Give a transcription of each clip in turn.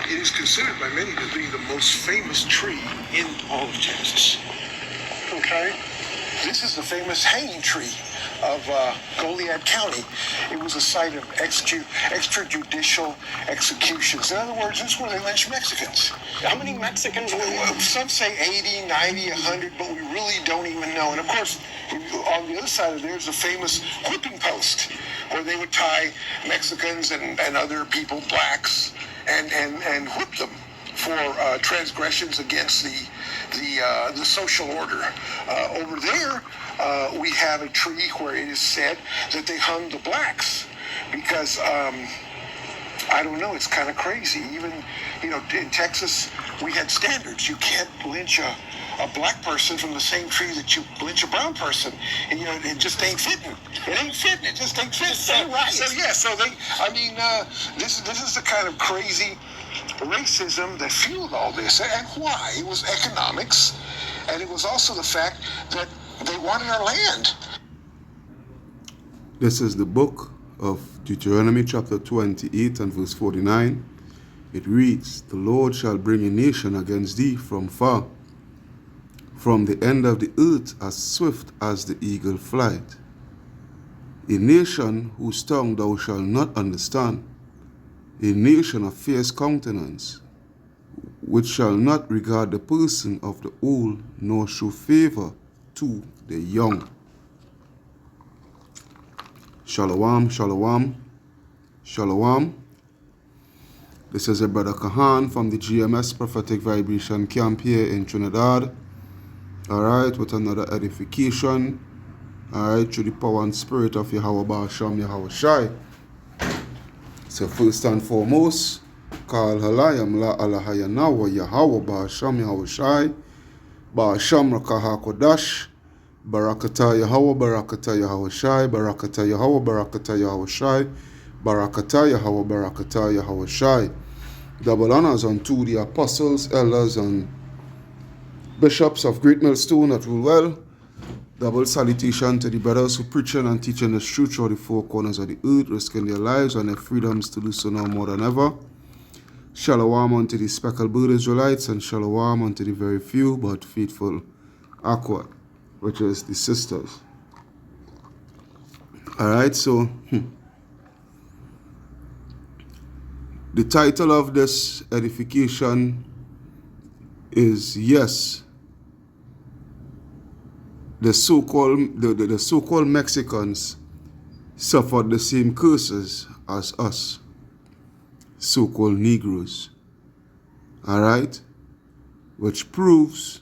It is considered by many to be the most famous tree in all of Texas. Okay? This is the famous hanging tree of Goliad County. It was a site of extrajudicial executions. In other words, this is where they lynched Mexicans. How many Mexicans were there? Some say 80, 90, 100, but we really don't even know. And of course, on the other side of there is a famous whipping post where they would tie Mexicans and other people, blacks, and whip them for transgressions against the social order. Over there, we have a tree where it is said that they hung the blacks because, I don't know, it's kind of crazy. Even, in Texas, we had standards. You can't lynch a black person from the same tree that you lynch a brown person. And, it just ain't fitting. It ain't fitting. It just ain't fitting. This is the kind of crazy racism that fueled all this. And why? It was economics, and it was also the fact that they wanted our land. This is the book of Deuteronomy chapter 28 and verse 49. It reads, "The Lord shall bring a nation against thee from far, from the end of the earth, as swift as the eagle flight. A nation whose tongue thou shalt not understand, a nation of fierce countenance, which shall not regard the person of the old, nor show favor to the young." Shalom, shalom, shalom. This is a brother Kahan from the GMS Prophetic Vibration Camp here in Trinidad. Alright, with another edification. Alright, through the power and spirit of Yahweh Ba'asham Yahweh Shai. So first and foremost, Kal Halayam La Alahayana wa Yahweh Ba'asham Yahweh Shai. Ba'asham Rakaha Kodash. Barakata Yahweh, Barakata Yahweh Shai, Barakata Yahweh, Barakata Yahweh Shai, Barakata Yahweh, Barakata Yahweh Shai. Double honors unto the apostles, elders, and bishops of Great Millstone that rule well. Double salutation to the brothers who preaching and teaching the truth throughout the four corners of the earth, risking their lives and their freedoms to do so now more than ever. Shalom unto the speckled bird Israelites, and shalom unto the very few but faithful Aqua, which is the sisters. Alright, so the title of this edification is, yes, the so-called Mexicans suffered the same curses as us, so-called Negroes. Alright, which proves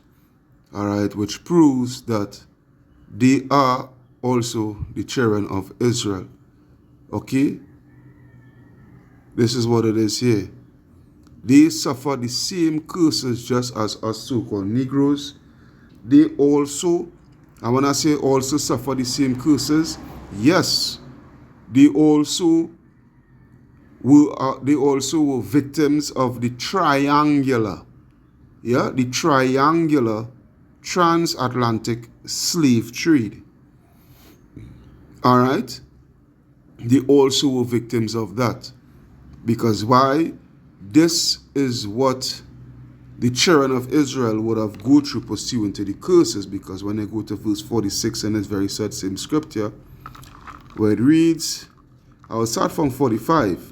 that they are also the children of Israel. Okay? This is what it is here. They suffer the same curses just as us so-called Negroes. They also, and when I say also suffer the same curses, yes, they also were victims of the triangular transatlantic slave trade. Alright? They also were victims of that. Because why? This is what the children of Israel would have go through pursuant to the curses. Because when they go to verse 46 in this very same scripture, where it reads, I will start from 45.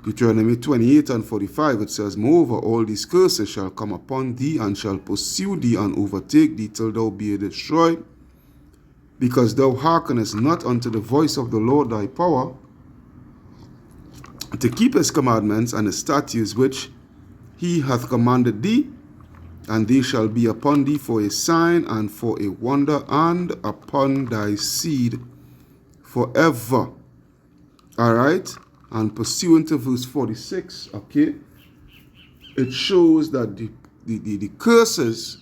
Deuteronomy 28 and 45, it says, "Moreover, all these curses shall come upon thee, and shall pursue thee, and overtake thee, till thou be destroyed, because thou hearkenest not unto the voice of the Lord thy power, to keep his commandments and his statutes which he hath commanded thee, and they shall be upon thee for a sign and for a wonder, and upon thy seed forever." Alright? And pursuant to verse 46, okay, it shows that the curses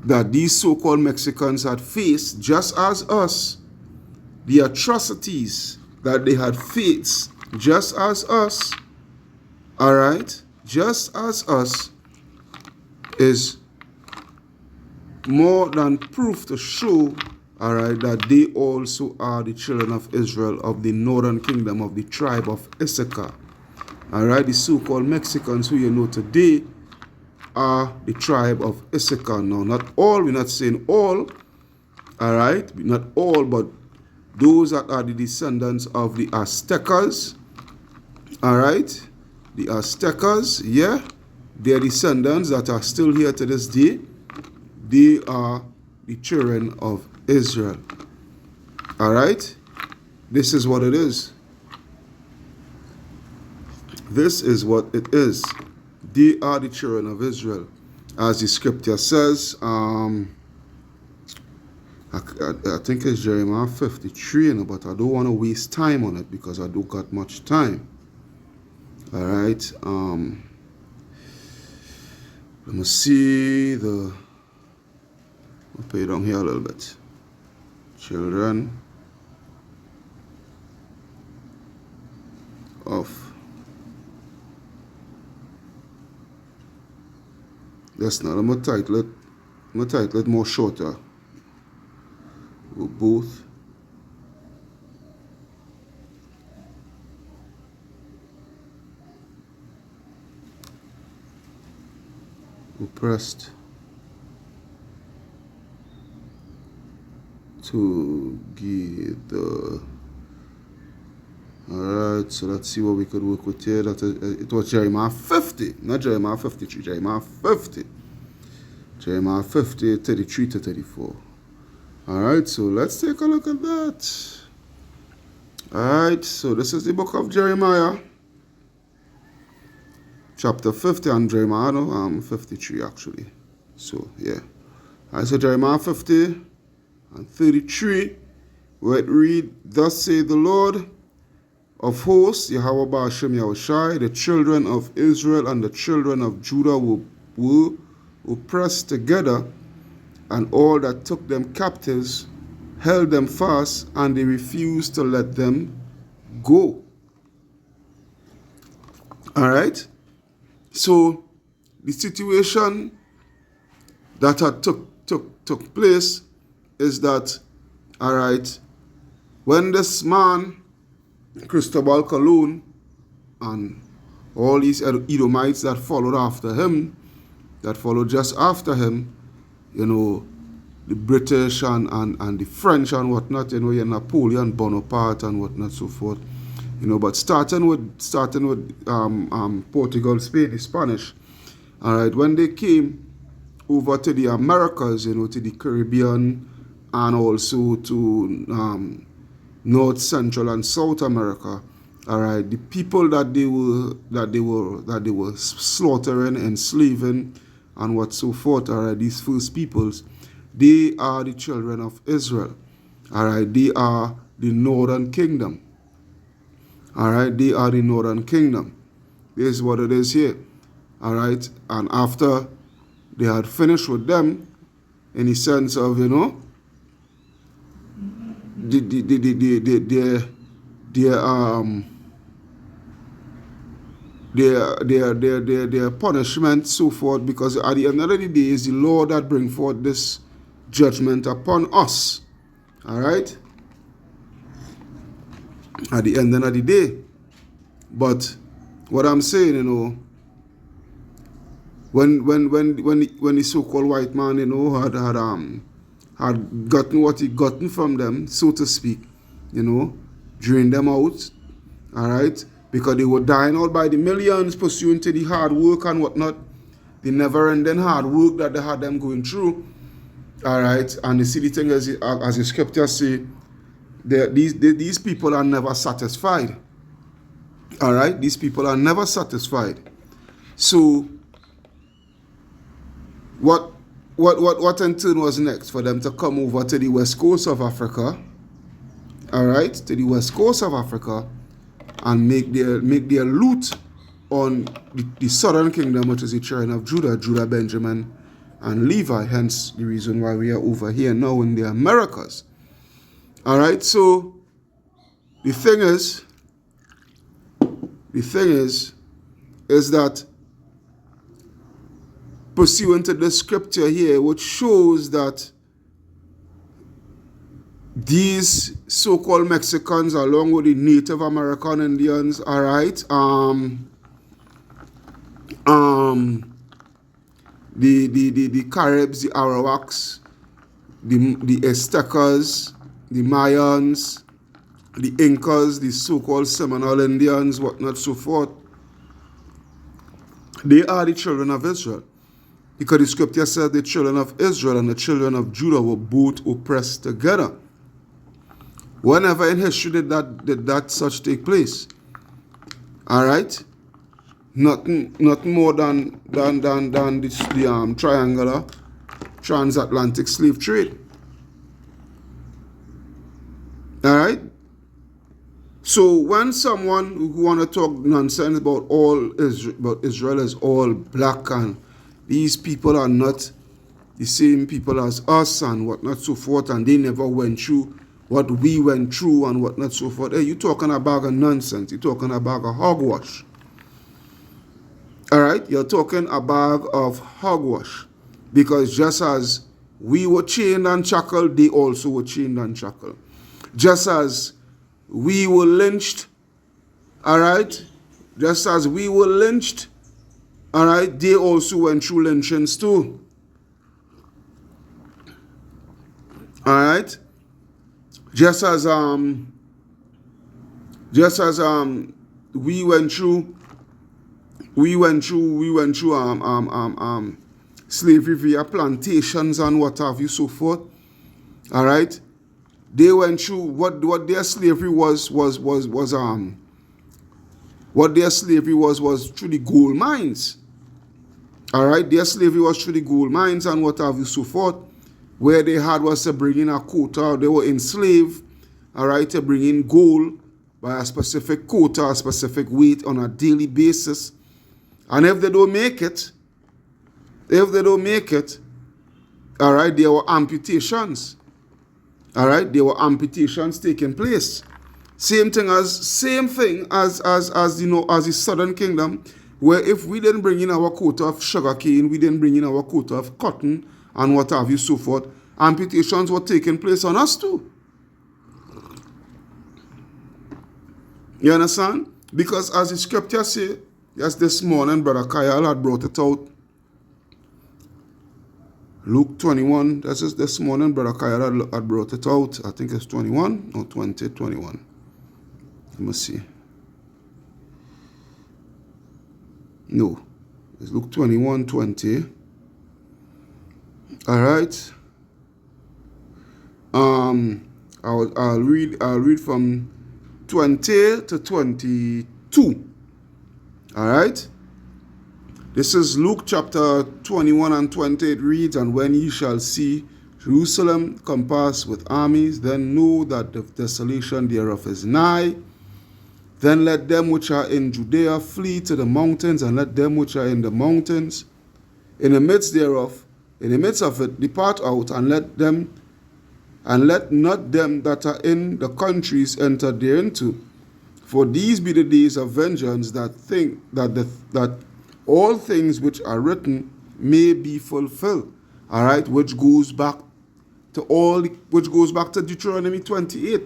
that these so-called Mexicans had faced, just as us, the atrocities that they had faced, just as us, all right, just as us, is more than proof to show, all right, that they also are the children of Israel, of the northern kingdom, of the tribe of Issachar. All right, the so-called Mexicans who you know today are the tribe of Issachar. Now, not all, we're not saying all, all right, not all, but those that are the descendants of the Aztecas, all right, the Aztecas, yeah, their descendants that are still here to this day, they are the children of Israel, all right. This is what it is. This is what it is. They are the children of Israel. As the scripture says, I think it's Jeremiah 53, you know, but I don't want to waste time on it because I don't got much time. All right. Let me see the... I'll pay down here a little bit. Children of... Yes, now I'm going to title it more shorter. We're both oppressed together. Alright, so let's see what we could work with here. It was Jeremiah 50, not Jeremiah 53, Jeremiah 50. Jeremiah 50, 33 to 34. Alright, so let's take a look at that. Alright, so this is the book of Jeremiah. Chapter 50 and Jeremiah, 53 actually. So, yeah. Alright, so Jeremiah 50 and 33, where it read, Thus saith the Lord of hosts, Yahweh Ba'ashem Yahushai, the children of Israel and the children of Judah were oppressed together, and all that took them captives held them fast, and they refused to let them go. All right? So, the situation that had took place is that, all right, when this man, Cristobal Colon, and all these Edomites that followed after him, that followed just after him, you know, the British and the French and whatnot, you know, your Napoleon Bonaparte and whatnot, so forth, you know, but starting with Portugal, Spain, the Spanish, all right, when they came over to the Americas, you know, to the Caribbean and also to North, Central, and South America. All right, the people that they were slaughtering, enslaving, and what so forth. All right, these first peoples, they are the children of Israel. All right, they are the Northern Kingdom. All right, they are the Northern Kingdom. This is what it is here. All right, and after they had finished with them, in the sense of, you know, their punishment, so forth, because at the end of the day is the Lord that bring forth this judgment upon us. All right, at the end of the day. But what I'm saying, you know, when the so-called white man, you know, had gotten what he gotten from them, so to speak, you know, drain them out, all right, because they were dying out by the millions pursuant to the hard work and whatnot, the never-ending hard work that they had them going through, all right. And you see the thing as the scriptures say, these people are never satisfied, all right. These people are never satisfied. So what in turn was next? For them to come over to the west coast of Africa, all right, to the west coast of Africa, and make their loot on the southern kingdom, which is the children of Judah, Benjamin, and Levi. Hence the reason why we are over here now in the Americas. All right, so the thing is that pursuant to the scripture here, which shows that these so-called Mexicans, along with the Native American Indians, all right, the Caribs, the Arawaks, the Aztecas, the Mayans, the Incas, the so-called Seminole Indians, whatnot, so forth. They are the children of Israel. Because the scripture says the children of Israel and the children of Judah were both oppressed together. Whenever in history did that such take place? All right? Nothing more than the triangular transatlantic slave trade. All right? So when someone who want to talk nonsense about Israel is all black and these people are not the same people as us and whatnot so forth, and they never went through what we went through and whatnot so forth, hey, you talking about a nonsense. You're talking about a hogwash. All right? You're talking a bag of hogwash. Because just as we were chained and shackled, they also were chained and shackled. Just as we were lynched, all right? Just as we were lynched, all right, they also went through lynchings too. All right? Just as we went through slavery via plantations and what have you so forth. All right? They went through what their slavery was through the gold mines. All right, their slavery was through the gold mines and what have you so forth. Where they had was to bring in a quota. They were enslaved, all right, to bring in gold by a specific quota, a specific weight on a daily basis. And if they don't make it, all right, there were amputations. All right, there were amputations taking place. Same thing as the Southern Kingdom, where if we didn't bring in our quota of sugarcane, we didn't bring in our quota of cotton and what have you so forth, amputations were taking place on us too. You understand? Because as the scripture say, yes, this morning Brother Kyle had brought it out. Luke 21, this morning Brother Kyle had brought it out. I think it's 21 or 20, 21. Let me see. No, it's Luke 21, 20. All right. I'll read from 20 to 22. All right. This is Luke chapter 21 and 20. It reads, "And when ye shall see Jerusalem compassed with armies, then know that the desolation thereof is nigh. Then let them which are in Judea flee to the mountains, and let them which are in the mountains, in the midst of it, depart out, and let not them that are in the countries enter thereinto. For these be the days of vengeance, that all things which are written may be fulfilled." All right, which goes back to Deuteronomy 28.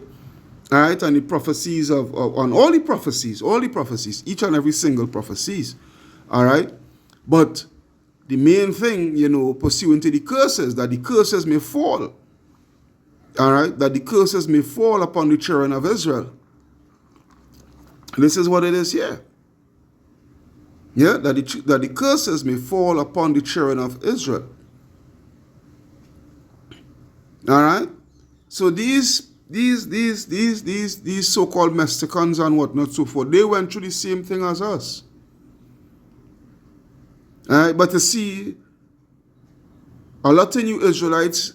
All right, and the prophecies on all the prophecies, each and every single prophecies. All right, but the main thing, pursuant to the curses, that the curses may fall. All right, that the curses may fall upon the children of Israel. This is what it is here. Yeah, that the curses may fall upon the children of Israel. All right, so these so-called Mexicans and whatnot so forth, they went through the same thing as us. All right, but you see, a lot of you Israelites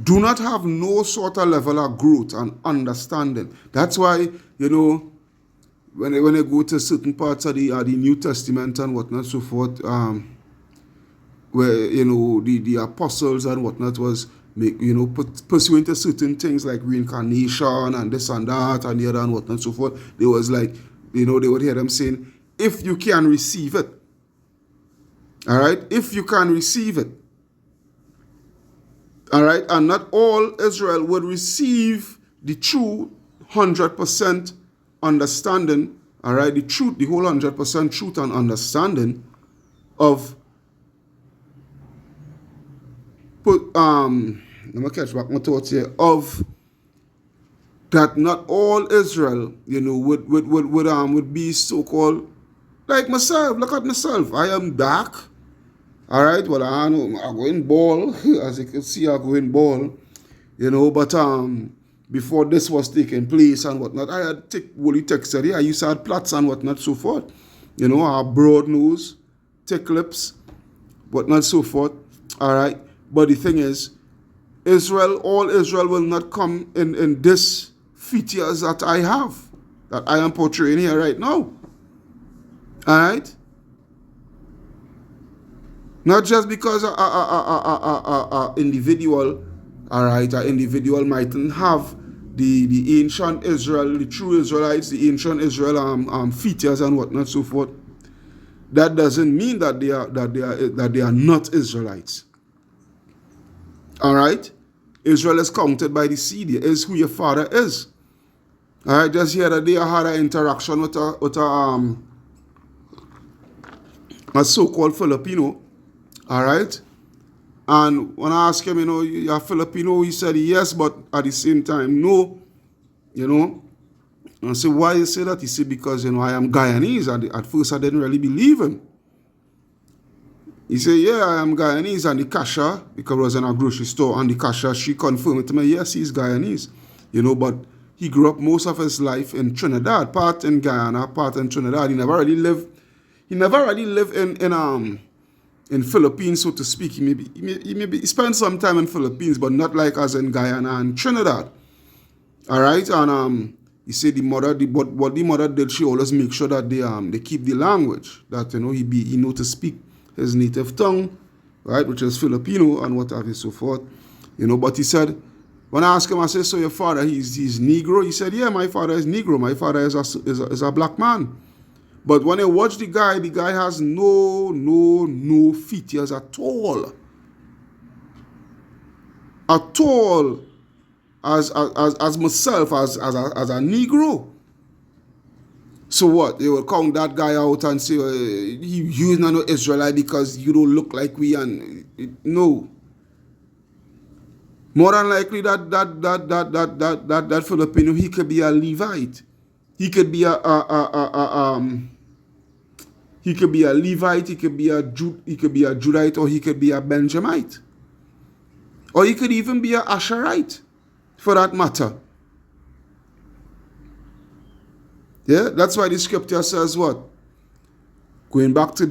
do not have no sort of level of growth and understanding. That's why, when they go to certain parts of the New Testament and whatnot so forth, where the apostles and whatnot was pursuing to certain things like reincarnation and this and that and the other and whatnot so forth, they was like, they would hear them saying, if you can receive it, all right, if you can receive it, all right, and not all Israel would receive the true 100% understanding, all right, the truth, the whole 100% truth and understanding of let me catch back my thoughts here, of that not all Israel, would be so-called like myself. Look at myself. I am dark. All right. Well, I know I go in ball, as you can see, I go in ball. But before this was taking place and whatnot, I had woolly texture. I used to have plaits and whatnot, so forth. I have broad nose, thick lips, whatnot, so forth. All right. But the thing is, all Israel will not come in this features that I have, that I am portraying here right now. All right? Not just because a individual, all right, an individual mightn't have the ancient Israel, the true Israelites, the ancient Israel features and whatnot, so forth. That doesn't mean that they are not Israelites. All right? Israel is counted by the seed. It is who your father is. All right? Just the other day, I had an interaction with a so-called Filipino. All right? And when I asked him, you're Filipino, he said yes, but at the same time, no. And I said, why you say that? He said, because, I am Guyanese. And at first, I didn't really believe him. He said, yeah, I am Guyanese. And the cashier, because I was in a grocery store, and the cashier, she confirmed it to me, yes, he's Guyanese. But he grew up most of his life in Trinidad, part in Guyana, part in Trinidad. He never really lived in Philippines, so to speak. He spent some time in Philippines, but not like as in Guyana and Trinidad. All right, and he said what the mother did, she always make sure that they keep the language, that he know to speak his native tongue, right, which is Filipino and what have you, so forth. But he said, when I asked him, I said, so your father, he's Negro? He said, yeah, my father is Negro. My father is a black man. But when I watch the guy has no features at all. At all. As myself, as a Negro. So what? They will count that guy out and say, you're not an Israelite because you don't look like we. And no. More than likely that Filipino, he could be a Levite. He could be a Levite, he could be a Judite, or he could be a Benjamite. Or he could even be a Asherite, for that matter. Yeah, that's why the scripture says what? Going back to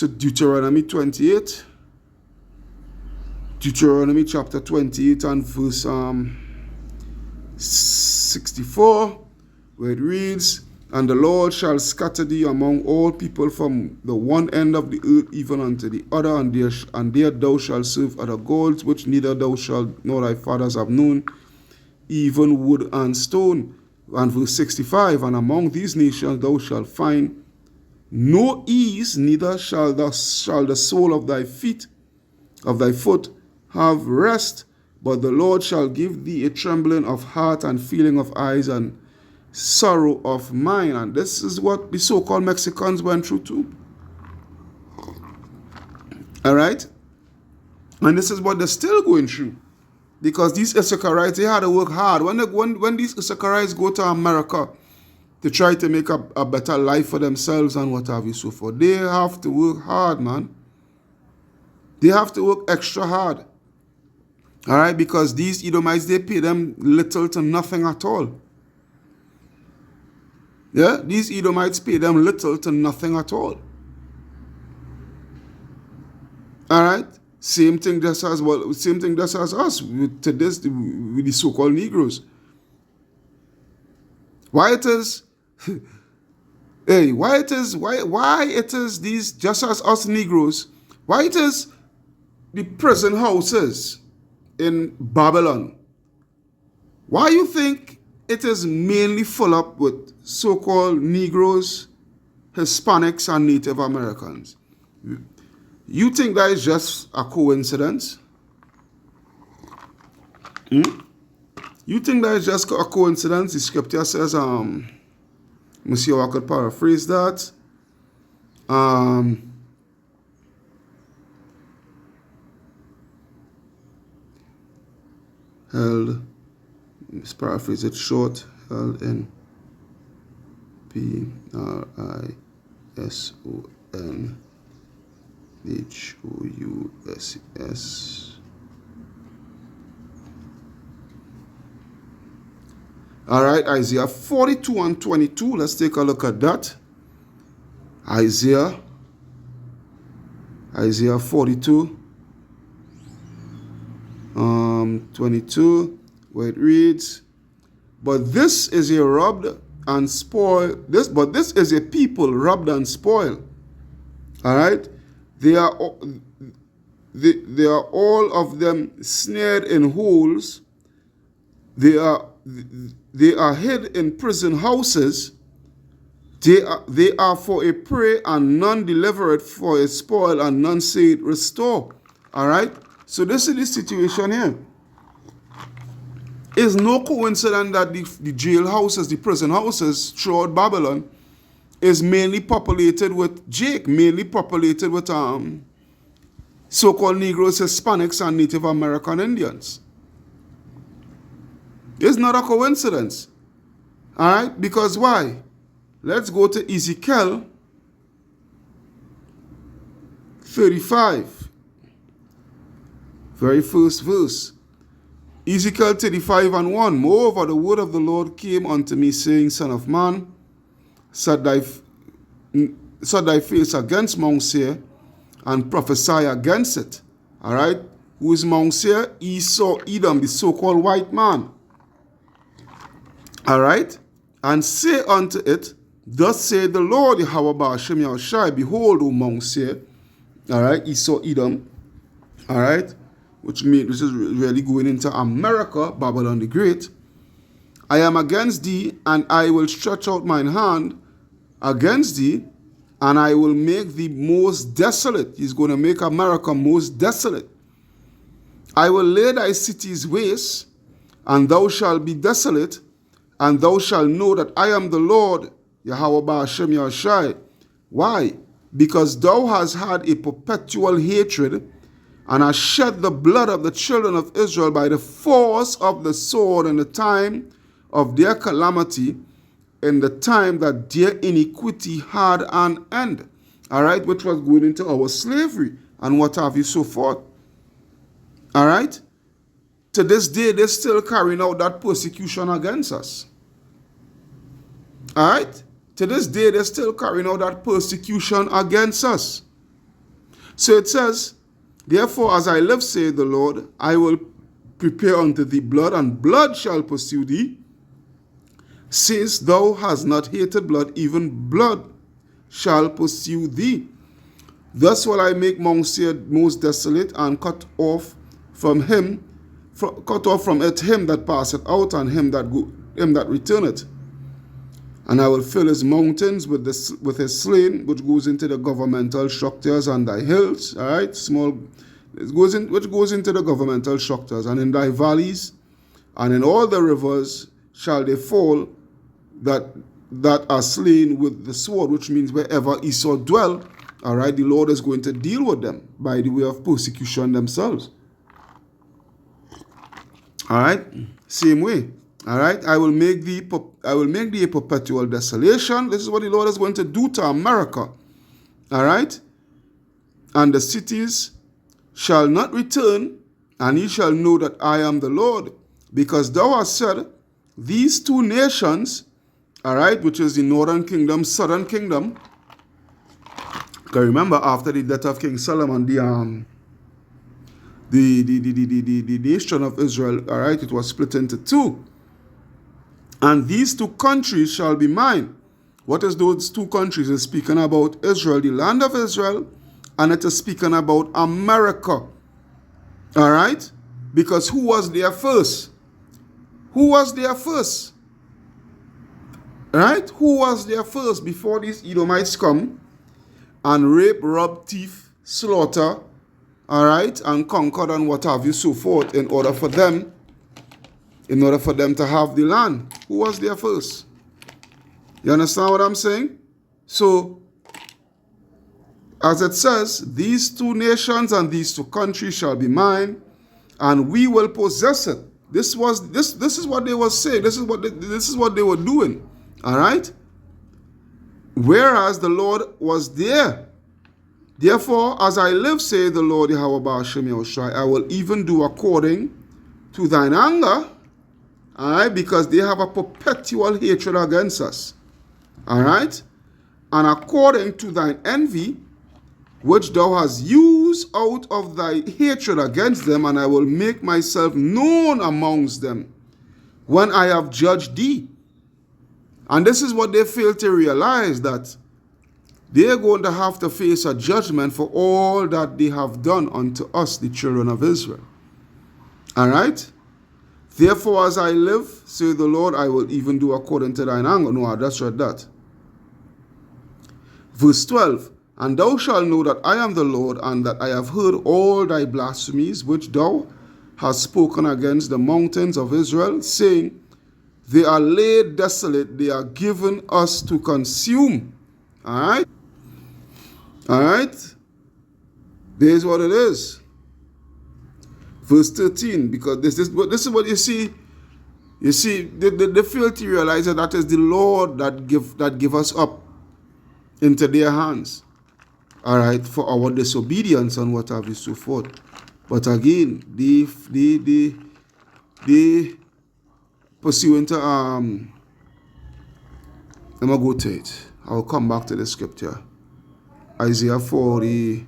Deuteronomy 28. Deuteronomy chapter 28 and verse 64, where it reads, and the Lord shall scatter thee among all people from the one end of the earth even unto the other, and there thou shalt serve other gods, which neither thou shalt nor thy fathers have known, even wood and stone. And verse 65, and among these nations thou shalt find no ease, neither shall the sole of thy foot have rest, but the Lord shall give thee a trembling of heart and feeling of eyes and sorrow of mind. And this is what the so-called Mexicans went through too. All right? And this is what they're still going through. Because these Issacharites, they had to work hard. When these Issacharites go to America to try to make a better life for themselves and what have you, so forth, they have to work hard, man. They have to work extra hard. All right? Because these Edomites, they pay them little to nothing at all. Yeah? These Edomites pay them little to nothing at all. All right? Same thing just as us with the so-called Negroes. Why it is these, just as us Negroes, why it is the prison houses in Babylon, why you think it is mainly full up with so-called Negroes, Hispanics, and Native Americans? You think that is just a coincidence? You think that is just a coincidence? The scripture says, Let me see how I could paraphrase that. Held, let's paraphrase it short. Held in PRISONHOUSS. All right, Isaiah 42 and 22. Let's take a look at that. Isaiah 42, 22, where it reads, "But this is a robbed and spoiled. But this is a people robbed and spoiled. All right, they are all of them snared in holes. They are hid in prison houses. They are for a prey, and none deliver it, for a spoil, and none say it restore." All right. So this is the situation here. It's no coincidence that the jail houses, the prison houses throughout Babylon, is mainly populated with Jake, mainly populated with so-called Negroes, Hispanics, and Native American Indians. It's not a coincidence. All right? Because why? Let's go to Ezekiel 35. Very first verse. Ezekiel 35 and 1. "Moreover, the word of the Lord came unto me, saying, Son of man, set thy face against Mount Seir, and prophesy against it." All right? Who is Mount Seir? Esau, Edom, the so-called white man. All right? "And say unto it, Thus saith the Lord, Yahweh Ba'ashem Yahushai, Behold, O Mount Seir," all right, Esau, Edom, all right, which is really going into America, Babylon the Great. "I am against thee, and I will stretch out mine hand against thee, and I will make thee most desolate." He's going to make America most desolate. "I will lay thy cities waste, and thou shalt be desolate, and thou shalt know that I am the Lord, Yahweh Ba'ashem Yahushai. Why? Because thou hast had a perpetual hatred, and hast shed the blood of the children of Israel by the force of the sword in the time of their calamity, in the time that their iniquity had an end." All right, which was going into our slavery and what have you, so forth. All right, to this day, they're still carrying out that persecution against us. All right, to this day, they're still carrying out that persecution against us. So it says, "Therefore, as I live, saith the Lord, I will prepare unto thee blood, and blood shall pursue thee. Since thou hast not hated blood, even blood shall pursue thee. Thus will I make Mount Seir most desolate, and cut off from it him that passeth out, and him that returneth. And I will fill his mountains with his slain, which goes into the governmental structures, and thy hills," all right, which goes into the governmental structures, "and in thy valleys, and in all the rivers shall they fall that are slain with the sword," which means wherever Esau dwell, all right, the Lord is going to deal with them by the way of persecution themselves. All right, same way. All right, I will make thee a perpetual desolation. This is what the Lord is going to do to America. All right, "And the cities shall not return, and ye shall know that I am the Lord, because thou hast said, These two nations," all right, which is the northern kingdom, southern kingdom. Because remember, after the death of King Solomon, the nation of Israel, all right, it was split into two. "And these two countries shall be mine." What is those two countries? It's speaking about Israel, the land of Israel, and it is speaking about America. All right? Because who was there first? Who was there first? All right? Who was there first before these Edomites come and rape, rob, thief, slaughter, all right, and conquer and what have you, so forth, in order for them to have the land? Who was there first? You understand what I'm saying? So, as it says, these two nations and these two countries shall be mine, and we will possess it. This is what they were saying. This is what they were doing. All right? Whereas the Lord was there. Therefore, as I live, say the Lord Yahweh Ba'ashem Yahushai, I will even do according to thine anger, all right, because they have a perpetual hatred against us, all right, and according to thine envy, which thou hast used out of thy hatred against them, and I will make myself known amongst them when I have judged thee. And this is what they fail to realize, that they're going to have to face a judgment for all that they have done unto us, the children of Israel. All right? Therefore, as I live, say the Lord, I will even do according to thine anger. No, I just read that. Verse 12, and thou shalt know that I am the Lord, and that I have heard all thy blasphemies, which thou hast spoken against the mountains of Israel, saying, they are laid desolate, they are given us to consume. All right? All right? There's what it is. Verse 13, because this is what you see. You see, they fail to realize that is the Lord that give us up into their hands. All right, for our disobedience and what have you, so forth. But again, they pursuant to I'm gonna go to it. I'll come back to the scripture. Isaiah 40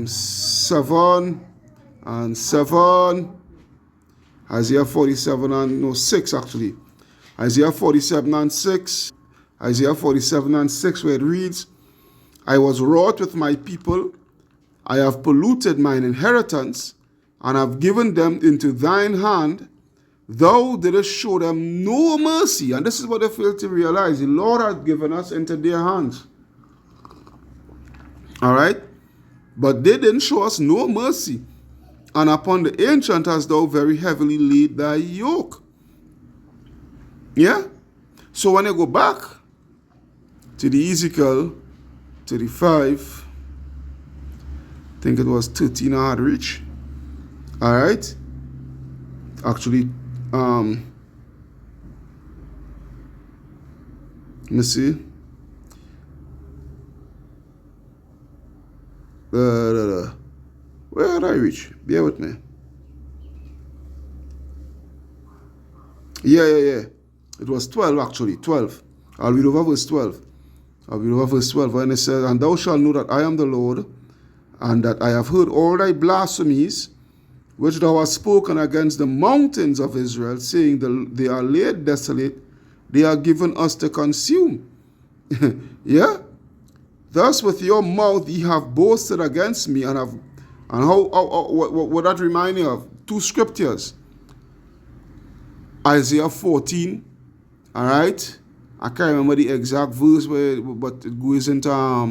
7 and 7. Isaiah 47 and 6 actually. Isaiah 47 and 6. Isaiah 47 and 6, where it reads, I was wroth with my people, I have polluted mine inheritance, and have given them into thine hand. Thou didst show them no mercy. And this is what they fail to realize. The Lord has given us into their hands. All right? But they didn't show us no mercy. And upon the ancient hast thou very heavily laid thy yoke. Yeah? So when I go back to the Ezekiel 35, I think it was 13 I had reached. All right? Actually, let me see. Where did I reach? Bear with me. Yeah. It was 12 actually, 12. I'll read over verse 12. When it says, and thou shalt know that I am the Lord, and that I have heard all thy blasphemies, which thou hast spoken against the mountains of Israel, saying, they are laid desolate, they are given us to consume. Yeah? Thus with your mouth ye have boasted against me, and what that remind me of? Two scriptures. Isaiah 14, all right? I can't remember the exact verse, but it goes into I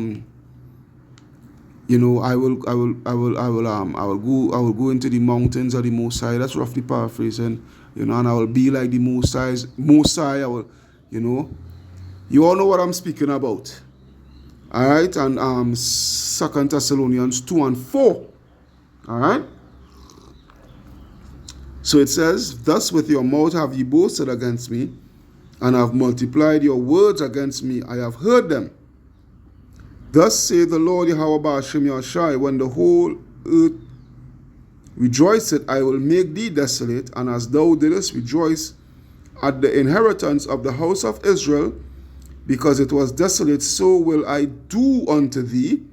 will go into the mountains of the Most High. That's roughly paraphrasing, and I will be like the Most High. I will, you all know what I'm speaking about. All right, and 2 Thessalonians 2 and 4. All right. So it says, thus with your mouth have ye boasted against me, and have multiplied your words against me. I have heard them. Thus saith the Lord Yahweh Ba'ashem Yahushai, when the whole earth rejoiceth, I will make thee desolate, and as thou didst rejoice at the inheritance of the house of Israel, because it was desolate, so will I do unto thee.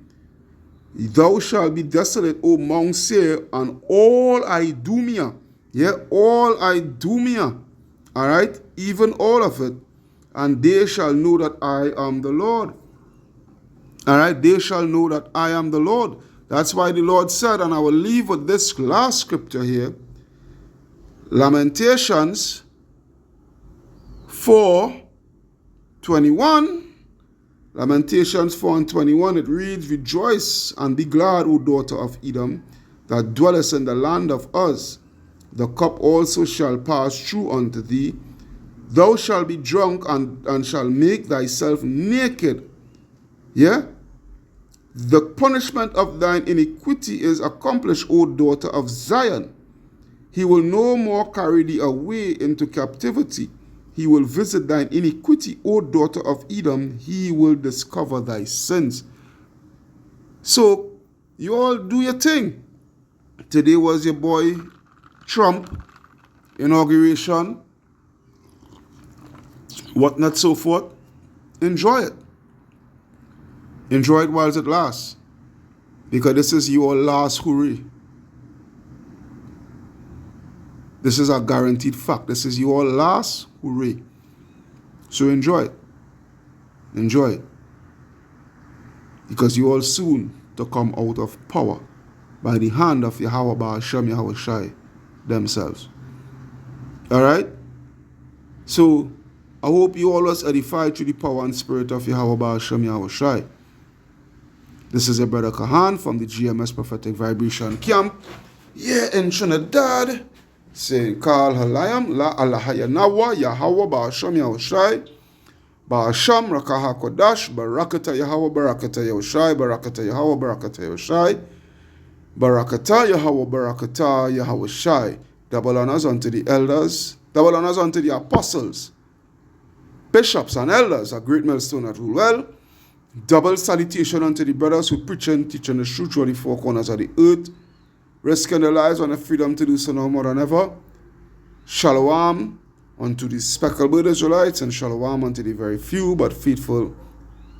Thou shalt be desolate, O Mount Seir, and all Idumea. Yeah, all Idumea. All right, even all of it. And they shall know that I am the Lord. All right, they shall know that I am the Lord. That's why the Lord said, and I will leave with this last scripture here, Lamentations 4:21. Lamentations 4:21, it reads, rejoice and be glad, O daughter of Edom, that dwellest in the land of Uz. The cup also shall pass through unto thee. Thou shalt be drunk and shalt make thyself naked. Yeah? The punishment of thine iniquity is accomplished, O daughter of Zion. He will no more carry thee away into captivity. He will visit thine iniquity, O daughter of Edom. He will discover thy sins. So, you all do your thing. Today was your boy Trump inauguration. What not so forth. Enjoy it. Enjoy it while it lasts. Because this is your last hurrah. This is a guaranteed fact. This is your last hurrah. So enjoy it. Enjoy it. Because you all soon to come out of power by the hand of Yahweh Ba'ashem Yahweh Shai themselves. Alright? So, I hope you all was edified through the power and spirit of Yahweh Ba'ashem Yahweh Shai. This is your brother Kahan from the GMS Prophetic Vibration Camp. Yeah, in Trinidad. Saying, Kal Halayam, La Alahaya Nawa, Yahweh Ba'ashem Yahweh Shai. Ba'asham Rakaha Kodash, Barakata Yahweh, Barakata Yahushai, Barakata Yahweh, Barakata Yahushai, Barakata Yahweh, Barakata Yahushai. Double honors unto the elders, double honors unto the apostles, bishops and elders, a great millstone that rule well. Double salutation unto the brothers who preaching, teaching the truth through the four corners of the earth, risking their lives and the freedom to do so now more than ever. Shalom unto the speckled Israelites, and shalom unto the very few but faithful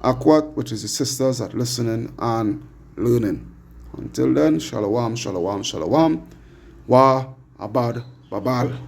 Akwat, which is the sisters that listening and learning. Until then, shalom, shalom, shalom. Wa abad babal.